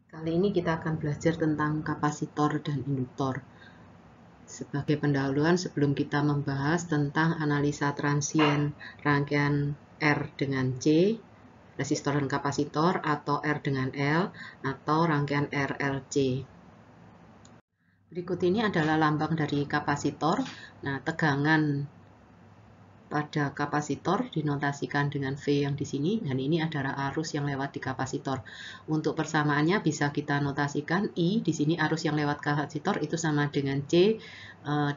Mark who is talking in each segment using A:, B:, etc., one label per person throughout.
A: Kali ini kita akan belajar tentang kapasitor dan induktor. Sebagai pendahuluan sebelum kita membahas tentang analisa transien rangkaian R dengan C, resistor dan kapasitor, atau R dengan L, atau rangkaian RLC. Berikut ini adalah lambang dari kapasitor. Nah, tegangan pada kapasitor dinotasikan dengan V yang di sini, dan ini adalah arus yang lewat di kapasitor. Untuk persamaannya bisa kita notasikan I, di sini arus yang lewat kapasitor itu sama dengan C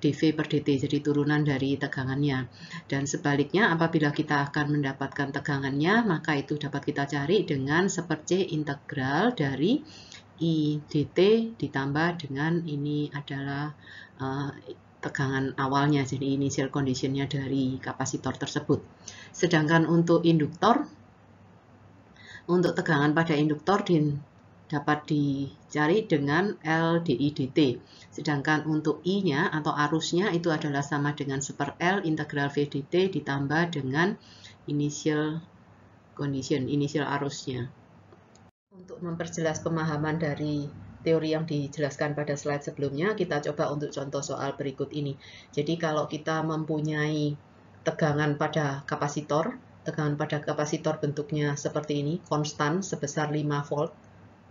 A: dV per dt, jadi turunan dari tegangannya. Dan sebaliknya, apabila kita akan mendapatkan tegangannya, maka itu dapat kita cari dengan seperce integral dari I dt ditambah dengan ini adalah tegangan awalnya, jadi initial conditionnya dari kapasitor tersebut. Sedangkan untuk induktor, untuk tegangan pada induktor dapat dicari dengan LdI dt. Sedangkan untuk I-nya atau arusnya itu adalah sama dengan 1/L integral V dt ditambah dengan initial condition, initial arusnya. Untuk memperjelas pemahaman dari teori yang dijelaskan pada slide sebelumnya, kita coba untuk contoh soal berikut ini. Jadi kalau kita mempunyai tegangan pada kapasitor bentuknya seperti ini, konstan sebesar 5 volt,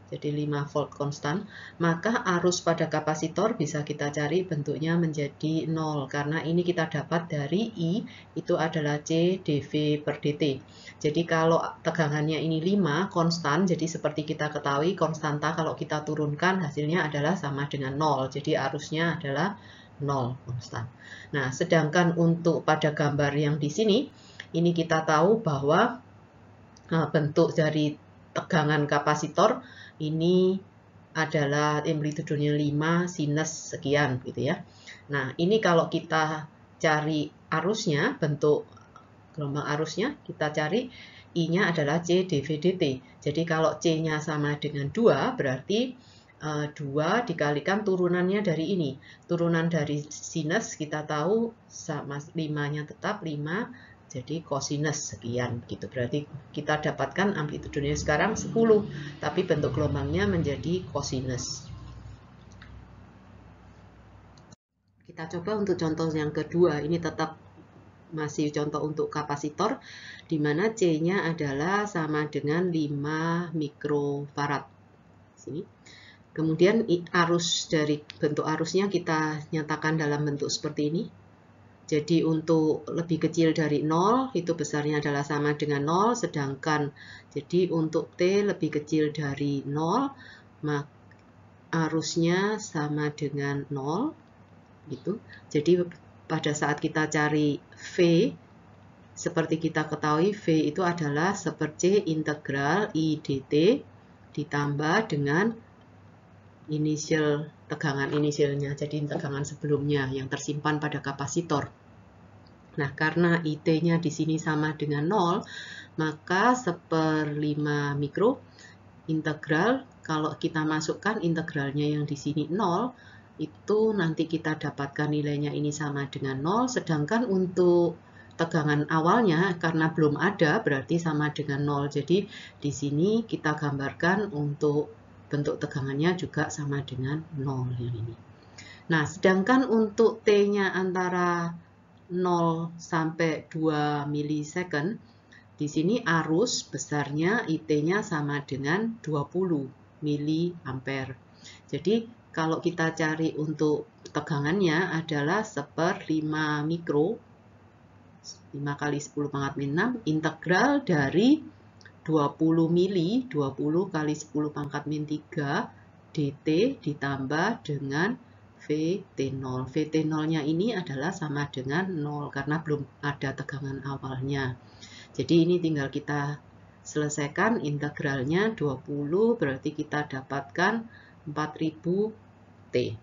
A: jadi 5 volt konstan, maka arus pada kapasitor bisa kita cari bentuknya menjadi 0, karena ini kita dapat dari I, itu adalah C dV per dt. Jadi kalau tegangannya ini 5, konstan, jadi seperti kita ketahui, konstanta kalau kita turunkan hasilnya adalah sama dengan 0, jadi arusnya adalah 0, konstan. Nah, sedangkan untuk pada gambar yang di sini, ini kita tahu bahwa bentuk dari tegangan kapasitor ini adalah amplitudenya 5 sinus sekian gitu ya. Nah, ini kalau kita cari arusnya, bentuk gelombang arusnya, kita cari I-nya adalah C dV dt. Jadi kalau C-nya sama dengan 2, berarti 2 dikalikan turunannya dari ini. Turunan dari sinus kita tahu sama 5-nya tetap 5, jadi kosinus sekian gitu. Berarti kita dapatkan amplitudenya sekarang 10, tapi bentuk gelombangnya menjadi kosinus. Kita coba untuk contoh yang kedua, ini tetap masih contoh untuk kapasitor, di mana C-nya adalah sama dengan 5 mikrofarad. Sini. Kemudian arus dari bentuk arusnya kita nyatakan dalam bentuk seperti ini. Jadi untuk lebih kecil dari 0, itu besarnya adalah sama dengan 0, sedangkan jadi untuk T lebih kecil dari 0, maka arusnya sama dengan 0, gitu. Jadi pada saat kita cari V, seperti kita ketahui V itu adalah seperce integral I dt ditambah dengan tegangan inisialnya, jadi tegangan sebelumnya yang tersimpan pada kapasitor. Nah, karena IT-nya di sini sama dengan 0, maka 1/5 mikro integral, kalau kita masukkan integralnya yang di sini 0, itu nanti kita dapatkan nilainya ini sama dengan 0, sedangkan untuk tegangan awalnya karena belum ada berarti sama dengan 0. Jadi di sini kita gambarkan untuk bentuk tegangannya juga sama dengan 0 yang ini. Nah, sedangkan untuk T-nya antara 0 sampai 2 milisecond, di sini arus besarnya IT-nya sama dengan 20 miliampere. Jadi kalau kita cari untuk tegangannya adalah 1/5 mikro, 5 kali 10 pangkat min 6, integral dari 20 mili, 20 kali 10 pangkat min 3, dt ditambah dengan VT0. VT0-nya ini adalah sama dengan 0 karena belum ada tegangan awalnya. Jadi ini tinggal kita selesaikan integralnya 20, berarti kita dapatkan 4000 T.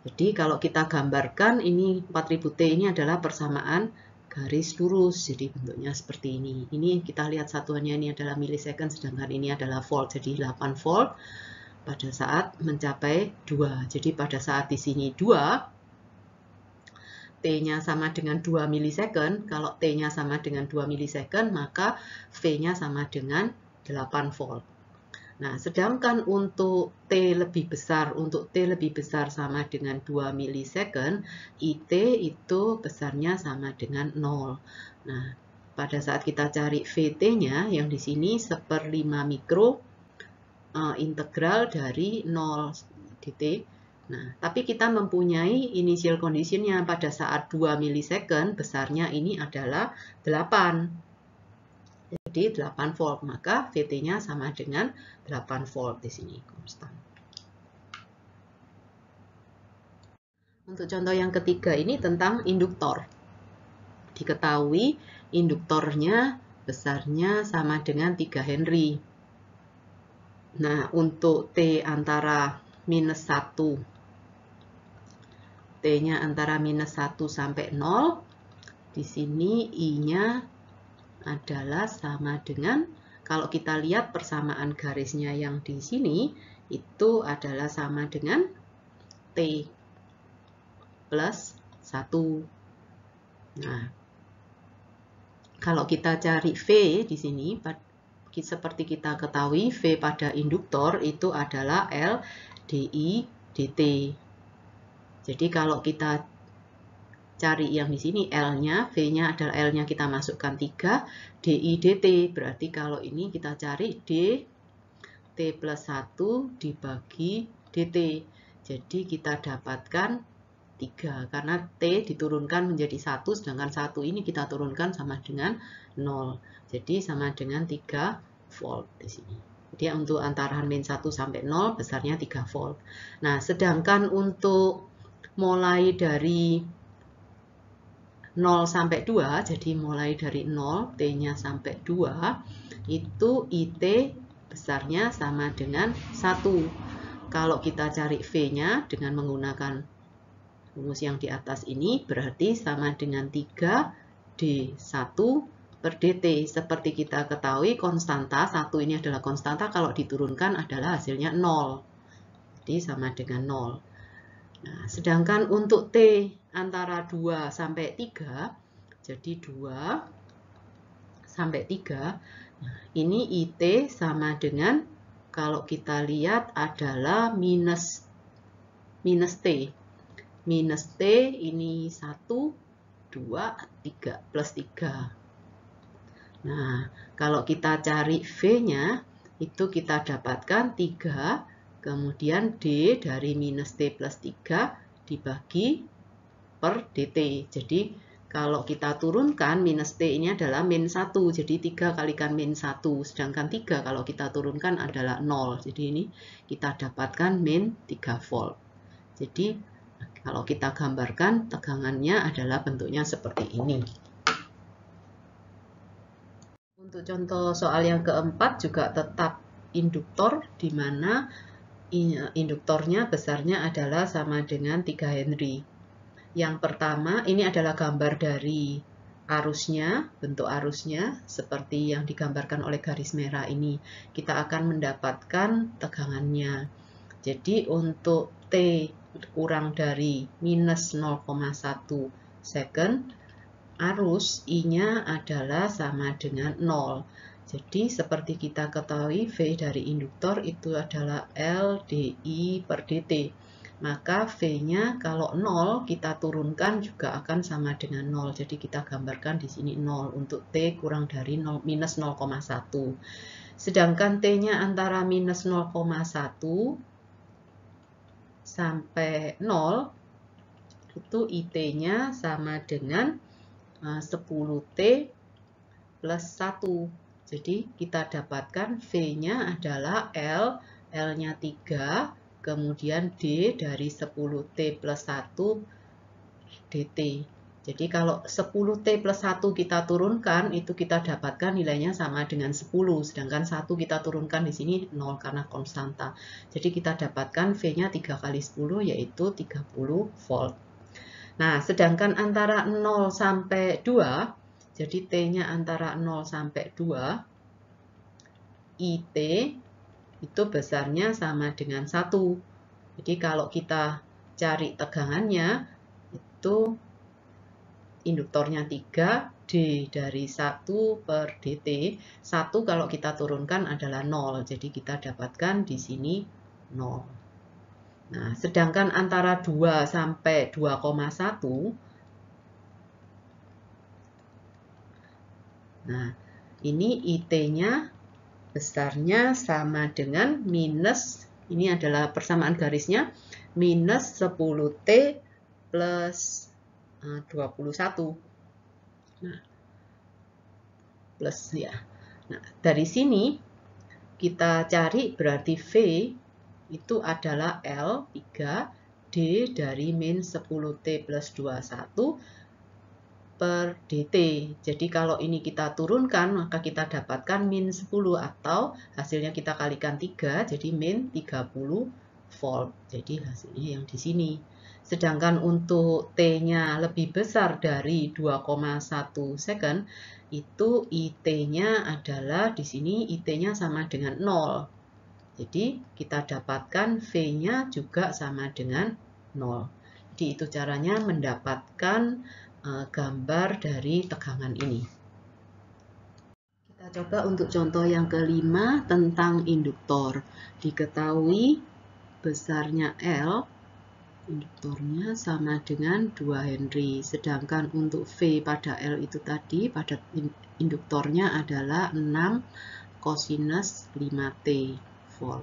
A: Jadi kalau kita gambarkan ini 4000 T ini adalah persamaan garis lurus, jadi bentuknya seperti ini. Ini kita lihat satuannya ini adalah milisecond, sedangkan ini adalah volt, jadi 8 volt pada saat mencapai 2. Jadi pada saat di sini 2, T-nya sama dengan 2 milisecond. Kalau T-nya sama dengan 2 milisecond, maka V-nya sama dengan 8 volt. Nah, sedangkan untuk T lebih besar, sama dengan 2 milisecond, IT itu besarnya sama dengan 0. Nah, pada saat kita cari VT-nya, yang di sini 1/5 mikro, integral dari 0 dt. Nah, tapi kita mempunyai initial condition-nya pada saat 2 milisecond, besarnya ini adalah 8. Jadi 8 volt, maka VT-nya sama dengan 8 volt di sini, konstan. Untuk contoh yang ketiga ini tentang induktor. Diketahui induktornya besarnya sama dengan 3 Henry. Nah, untuk T antara -1, T-nya antara -1 sampai 0, di sini I-nya adalah sama dengan, kalau kita lihat persamaan garisnya yang di sini, itu adalah sama dengan T plus 1. Nah, kalau kita cari V di sini, seperti kita ketahui, V pada induktor itu adalah L dI dt. Jadi kalau kita cari yang di sini L-nya, V-nya adalah L-nya kita masukkan 3, dI dt. Berarti kalau ini kita cari D, T plus 1 dibagi dt. Jadi kita dapatkan 3, karena T diturunkan menjadi 1, sedangkan 1 ini kita turunkan sama dengan 0. Jadi sama dengan 3 volt di sini. Jadi untuk antara min 1 sampai 0 besarnya 3 volt. Nah, sedangkan untuk mulai dari 0 sampai 2, jadi mulai dari 0, T-nya sampai 2, itu IT besarnya sama dengan 1. Kalau kita cari V-nya dengan menggunakan rumus yang di atas ini, berarti sama dengan 3 D1 per DT. Seperti kita ketahui, konstanta, 1 ini adalah konstanta, kalau diturunkan adalah hasilnya 0. Jadi sama dengan 0. Nah, sedangkan untuk T antara 2 sampai 3, jadi 2 sampai 3, nah, ini IT sama dengan, kalau kita lihat adalah minus T. Minus T ini 1, 2, 3, plus 3. Nah, kalau kita cari V-nya, itu kita dapatkan 3, kemudian D dari minus T plus 3 dibagi per dt. Jadi kalau kita turunkan, minus T ini adalah min 1. Jadi 3 kalikan min 1. Sedangkan 3 kalau kita turunkan adalah 0. Jadi ini kita dapatkan min 3 volt. Jadi kalau kita gambarkan, tegangannya adalah bentuknya seperti ini. Untuk contoh soal yang keempat juga tetap induktor, di mana induktornya besarnya adalah sama dengan 3 Henry. Yang pertama, ini adalah gambar dari arusnya, bentuk arusnya, seperti yang digambarkan oleh garis merah ini. Kita akan mendapatkan tegangannya. Jadi untuk T kurang dari minus 0,1 second, arus I-nya adalah sama dengan 0. Jadi seperti kita ketahui, V dari induktor itu adalah L dI per dt. Maka V-nya kalau 0 kita turunkan juga akan sama dengan 0. Jadi kita gambarkan di sini 0 untuk T kurang dari minus 0,1. Sedangkan T-nya antara minus 0,1 sampai 0, itu IT-nya sama dengan 10T plus 1. Jadi kita dapatkan V-nya adalah L, L-nya 3, kemudian D dari 10T plus 1 dt. Jadi kalau 10T plus 1 kita turunkan, itu kita dapatkan nilainya sama dengan 10. Sedangkan 1 kita turunkan di sini 0 karena konstanta. Jadi kita dapatkan V-nya 3 kali 10 yaitu 30 volt. Nah, sedangkan antara 0 sampai 2, jadi T-nya antara 0 sampai 2, IT itu besarnya sama dengan 1. Jadi kalau kita cari tegangannya, itu induktornya 3, D dari 1 per dt. 1 kalau kita turunkan adalah 0. Jadi kita dapatkan di sini 0. Nah, sedangkan antara 2 sampai 2,1, nah, ini IT-nya besarnya sama dengan minus, ini adalah persamaan garisnya, minus 10T plus 21. Nah, plus ya. Nah, dari sini kita cari berarti V itu adalah L 3 D dari min 10T plus 21 per dt. Jadi kalau ini kita turunkan, maka kita dapatkan min 10 atau hasilnya kita kalikan 3, jadi min 30 volt. Jadi hasilnya yang di sini. Sedangkan untuk T-nya lebih besar dari 2,1 second, itu IT-nya adalah di sini IT-nya sama dengan 0. Jadi kita dapatkan V-nya juga sama dengan 0. Jadi itu caranya mendapatkan gambar dari tegangan ini. Kita coba untuk contoh yang kelima tentang induktor. Diketahui besarnya L, induktornya sama dengan 2 Henry. Sedangkan untuk V pada L itu tadi, pada induktornya adalah 6 cosinus 5T volt.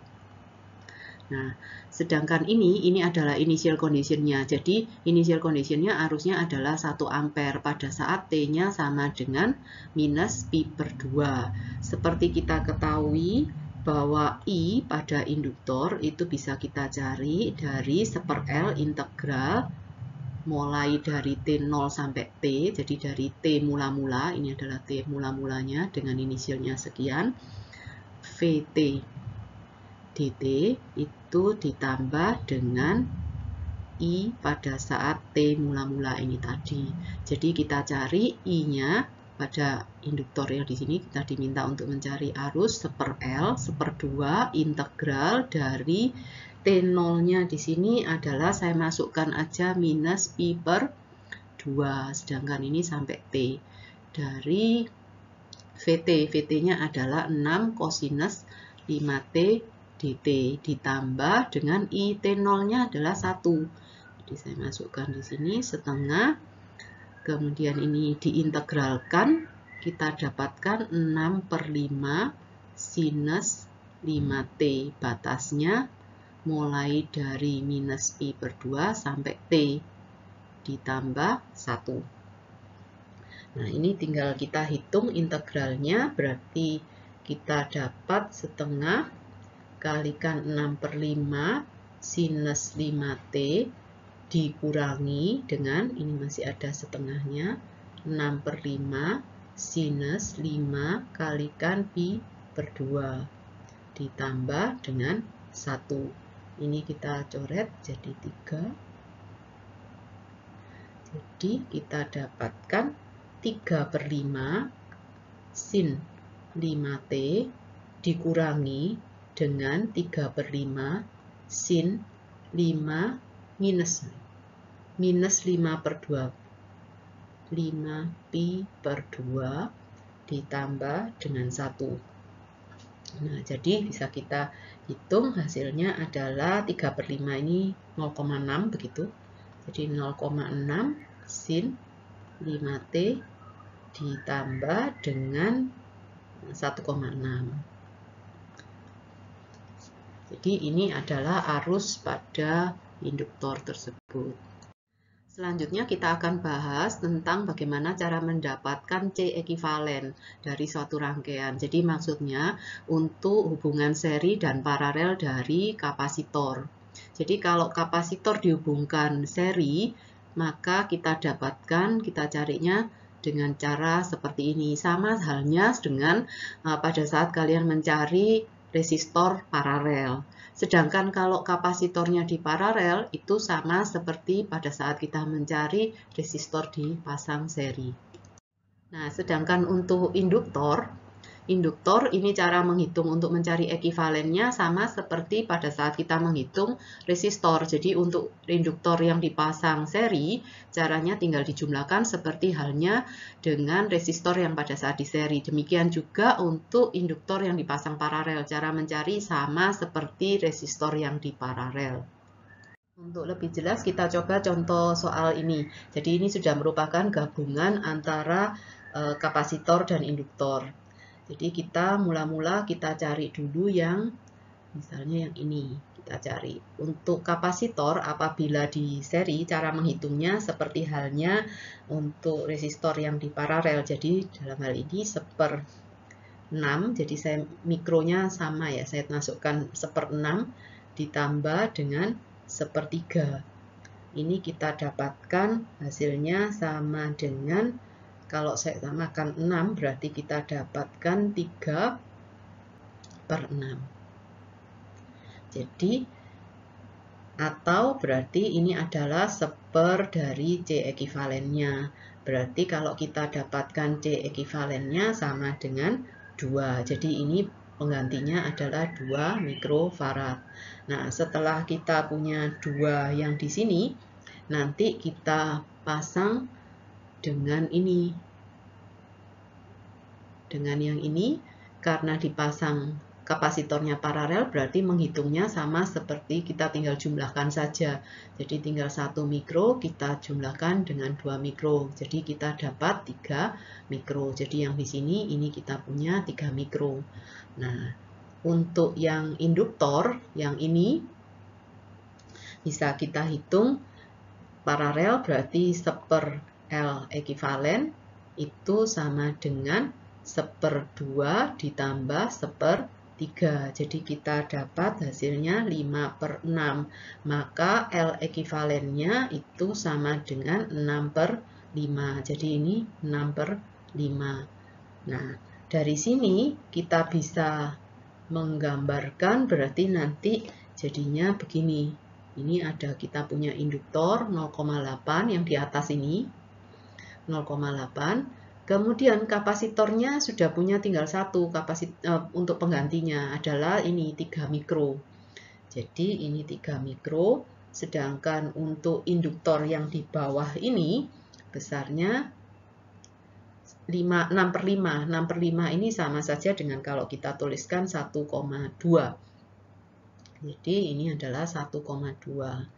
A: Nah, sedangkan ini adalah initial condition-nya. Jadi, initial condition-nya arusnya adalah 1 ampere pada saat T-nya sama dengan minus pi per 2. Seperti kita ketahui bahwa I pada induktor itu bisa kita cari dari 1/L integral mulai dari T0 sampai T. Jadi, dari T mula-mula, ini adalah T mula-mulanya dengan inisialnya sekian, VT dt itu ditambah dengan I pada saat T mula-mula ini tadi. Jadi kita cari I-nya pada induktor yang di sini, kita diminta untuk mencari arus 1/L 1/2 integral dari T0-nya di sini adalah saya masukkan aja minus pi per 2, sedangkan ini sampai T. Dari VT-nya adalah 6 cosinus 5T dt ditambah dengan IT0-nya adalah 1. Jadi saya masukkan di sini setengah. Kemudian ini diintegralkan, kita dapatkan 6/5 sinus 5T. Batasnya mulai dari minus pi per 2 sampai T ditambah 1. Nah, ini tinggal kita hitung integralnya, berarti kita dapat setengah kalikan 6/5 sinus 5T dikurangi dengan, ini masih ada setengahnya, 6/5 sinus 5 kalikan pi per 2 ditambah dengan 1. Ini kita coret jadi 3. Jadi kita dapatkan 3/5 sin 5T dikurangi dengan 3/5 sin 5 minus 5/2 5 pi per 2 ditambah dengan 1. Nah, jadi bisa kita hitung hasilnya adalah 3/5 ini 0,6 begitu. Jadi 0,6 sin 5T ditambah dengan 1,6. Jadi ini adalah arus pada induktor tersebut. Selanjutnya kita akan bahas tentang bagaimana cara mendapatkan C ekivalen dari suatu rangkaian. Jadi maksudnya untuk hubungan seri dan paralel dari kapasitor. Jadi kalau kapasitor dihubungkan seri, maka kita carinya dengan cara seperti ini. Sama halnya dengan pada saat kalian mencari resistor paralel. Sedangkan kalau kapasitornya di paralel, itu sama seperti pada saat kita mencari resistor dipasang seri. Nah, sedangkan untuk induktor, induktor, ini cara menghitung untuk mencari ekivalennya sama seperti pada saat kita menghitung resistor. Jadi untuk induktor yang dipasang seri, caranya tinggal dijumlahkan seperti halnya dengan resistor yang pada saat di seri. Demikian juga untuk induktor yang dipasang paralel, cara mencari sama seperti resistor yang di paralel. Untuk lebih jelas kita coba contoh soal ini. Jadi ini sudah merupakan gabungan antara kapasitor dan induktor. Jadi kita mula-mula kita cari dulu yang misalnya yang ini. Kita cari untuk kapasitor apabila di seri cara menghitungnya seperti halnya untuk resistor yang di paralel. Jadi dalam hal ini 1/6. Jadi saya mikronya sama ya. Saya masukkan 1/6 ditambah dengan 1/3. Ini kita dapatkan hasilnya sama dengan, kalau saya samakan 6 berarti kita dapatkan 3/6. Jadi atau berarti ini adalah 1/4 dari C ekivalennya. Berarti kalau kita dapatkan C ekivalennya sama dengan 2. Jadi ini penggantinya adalah 2 mikrofarad. Nah, setelah kita punya 2 yang di sini, nanti kita pasang dengan ini. Dengan yang ini, karena dipasang kapasitornya paralel, berarti menghitungnya sama seperti kita tinggal jumlahkan saja. Jadi tinggal 1 mikro kita jumlahkan dengan 2 mikro. Jadi kita dapat 3 mikro. Jadi yang di sini ini kita punya 3 mikro. Nah, untuk yang induktor, yang ini bisa kita hitung paralel, berarti 1/L ekivalen itu sama dengan 1/2 ditambah 1/3. Jadi kita dapat hasilnya 5/6. Maka L ekivalennya itu sama dengan 6/5. Jadi ini 6/5. Nah, dari sini kita bisa menggambarkan, berarti nanti jadinya begini. Ini ada kita punya induktor 0,8 yang di atas ini 0,8. Kemudian kapasitornya sudah punya tinggal satu, untuk penggantinya adalah ini 3 mikro. Jadi ini 3 mikro, sedangkan untuk induktor yang di bawah ini besarnya 6/5. 6/5 ini sama saja dengan kalau kita tuliskan 1,2. Jadi ini adalah 1,2.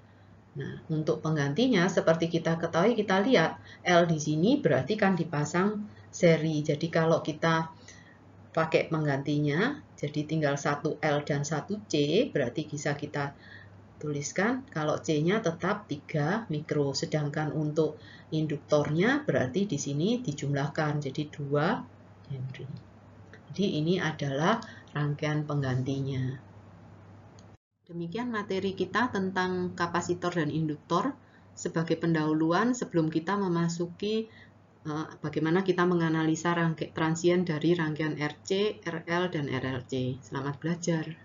A: Nah, untuk penggantinya seperti kita ketahui, kita lihat L di sini berarti kan dipasang seri. Jadi kalau kita pakai penggantinya, jadi tinggal 1L dan 1C, berarti bisa kita tuliskan kalau C-nya tetap 3 mikro. Sedangkan untuk induktornya berarti di sini dijumlahkan jadi 2 Henry. Jadi ini adalah rangkaian penggantinya. Demikian materi kita tentang kapasitor dan induktor sebagai pendahuluan sebelum kita memasuki bagaimana kita menganalisa transien dari rangkaian RC, RL, dan RLC. Selamat belajar.